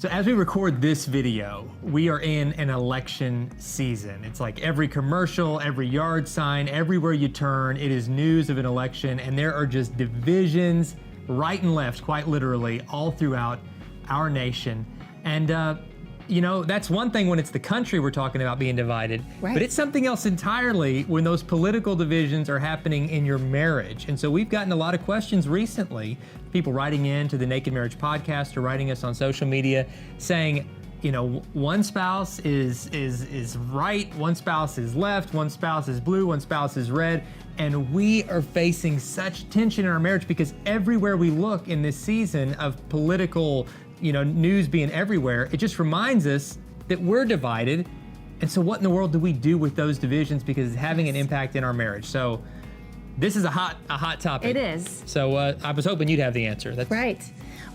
So as we record this video, we are in an election season. It's like every commercial, every yard sign, everywhere you turn, it is news of an election, and there are just divisions right and left, quite literally, all throughout our nation. And you know, that's one thing when it's the country we're talking about being divided, right. But it's something else entirely when those political divisions are happening in your marriage. And so we've gotten a lot of questions recently, people writing in to the Naked Marriage Podcast or writing us on social media saying, you know, one spouse is right, one spouse is left, one spouse is blue, one spouse is red. And we are facing such tension in our marriage because everywhere we look in this season of political, you know, news being everywhere, it just reminds us that we're divided. And so what in the world do we do with those divisions because it's having an impact in our marriage? So this is a hot topic. It is. So I was hoping you'd have the answer. That's right.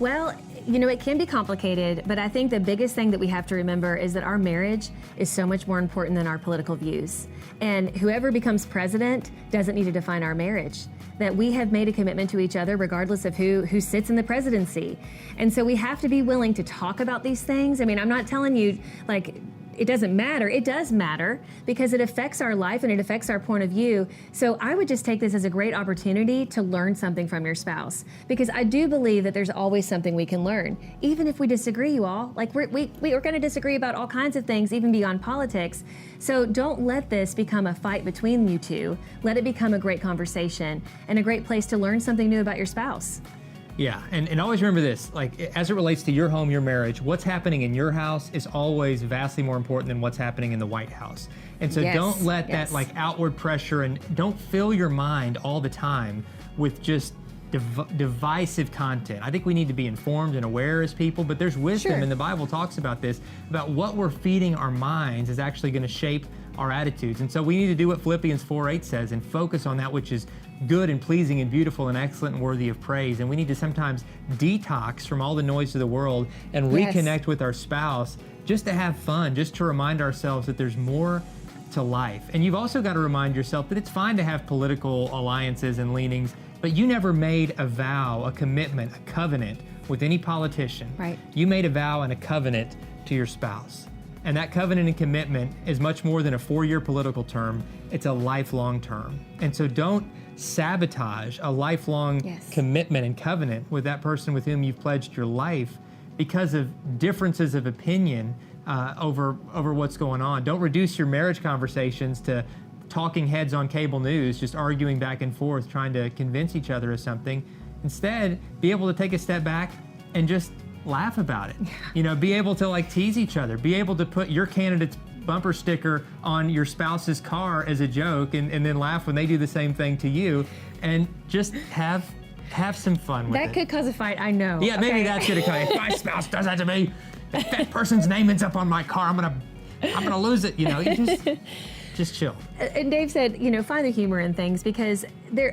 Well, you know, it can be complicated, but I think the biggest thing that we have to remember is that our marriage is so much more important than our political views. And whoever becomes president doesn't need to define our marriage. That we have made a commitment to each other regardless of who sits in the presidency. And so we have to be willing to talk about these things. I mean, I'm not telling you, like, it doesn't matter. It does matter because it affects our life and it affects our point of view. So I would just take this as a great opportunity to learn something from your spouse, because I do believe that there's always something we can learn, even if we disagree, you all. Like we're going to disagree about all kinds of things, even beyond politics. So don't let this become a fight between you two. Let it become a great conversation and a great place to learn something new about your spouse. Yeah, and always remember this, like as it relates to your home, your marriage, what's happening in your house is always vastly more important than what's happening in the White House. And so don't let that like outward pressure, and don't fill your mind all the time with just divisive content. I think we need to be informed and aware as people, but there's wisdom, and the Bible talks about this, about what we're feeding our minds is actually going to shape our attitudes. And so we need to do what Philippians 4:8 says and focus on that which is good and pleasing and beautiful and excellent and worthy of praise. And we need to sometimes detox from all the noise of the world and reconnect with our spouse just to have fun, just to remind ourselves that there's more to life. And you've also got to remind yourself that it's fine to have political alliances and leanings, but you never made a vow, a commitment, a covenant with any politician. Right. You made a vow and a covenant to your spouse. And that covenant and commitment is much more than a 4-year political term. It's a lifelong term. And so don't sabotage a lifelong commitment and covenant with that person with whom you've pledged your life because of differences of opinion over what's going on. Don't reduce your marriage conversations to talking heads on cable news, just arguing back and forth, trying to convince each other of something. Instead, be able to take a step back and just laugh about it. You know, be able to like tease each other, be able to put your candidate's bumper sticker on your spouse's car as a joke and then laugh when they do the same thing to you, and just have some fun with it. That could cause a fight, I know. Yeah, maybe that's gonna come. If my spouse does that to me, if that person's name ends up on my car, I'm gonna lose it. You know, you just chill. And Dave said, you know, find the humor in things because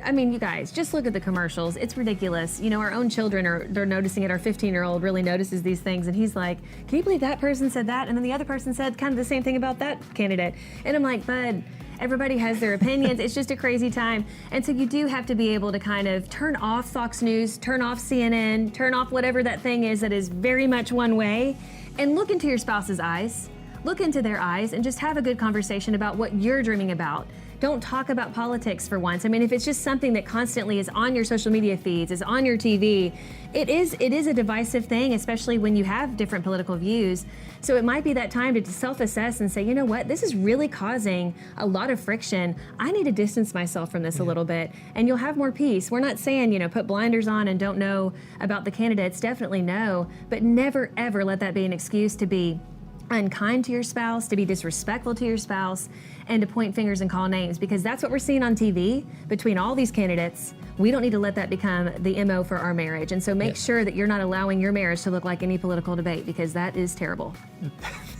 I mean, you guys, just look at the commercials. It's ridiculous. You know, our own children they're noticing it. Our 15-year-old really notices these things, and he's like, can you believe that person said that? And then the other person said kind of the same thing about that candidate. And I'm like, bud, everybody has their opinions. It's just a crazy time. And so you do have to be able to kind of turn off Fox News, turn off CNN, turn off whatever that thing is that is very much one way, and look into your spouse's eyes. Look into their eyes and just have a good conversation about what you're dreaming about. Don't talk about politics for once. I mean, if it's just something that constantly is on your social media feeds, is on your TV, it is a divisive thing, especially when you have different political views. So it might be that time to self-assess and say, you know what, this is really causing a lot of friction. I need to distance myself from this a little bit, and you'll have more peace. We're not saying, you know, put blinders on and don't know about the candidates. Definitely no, but never ever let that be an excuse to be unkind to your spouse, to be disrespectful to your spouse, and to point fingers and call names, because that's what we're seeing on TV between all these candidates. We don't need to let that become the MO for our marriage. And so make sure that you're not allowing your marriage to look like any political debate, because that is terrible.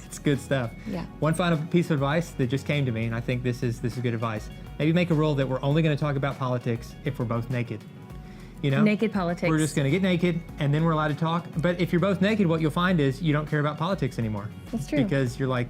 It's good stuff. Yeah. One final piece of advice that just came to me, and I think this is good advice. Maybe make a rule that we're only going to talk about politics if we're both naked. You know, naked politics. We're just going to get naked and then we're allowed to talk. But if you're both naked, what you'll find is you don't care about politics anymore. That's true. Because you're like,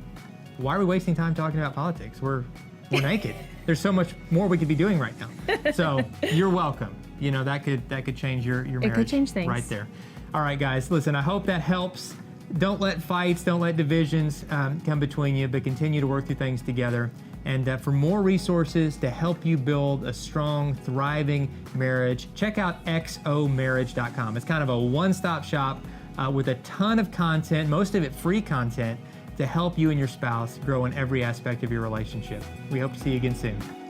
why are we wasting time talking about politics? We're naked. There's so much more we could be doing right now. So you're welcome. You know, that could change your marriage. It could change things. Right there. All right, guys, listen, I hope that helps. don't let fights, don't let divisions come between you, but continue to work through things together. And for more resources to help you build a strong, thriving marriage, check out xomarriage.com. It's kind of a one-stop shop with a ton of content, most of it free content, to help you and your spouse grow in every aspect of your relationship. We hope to see you again soon.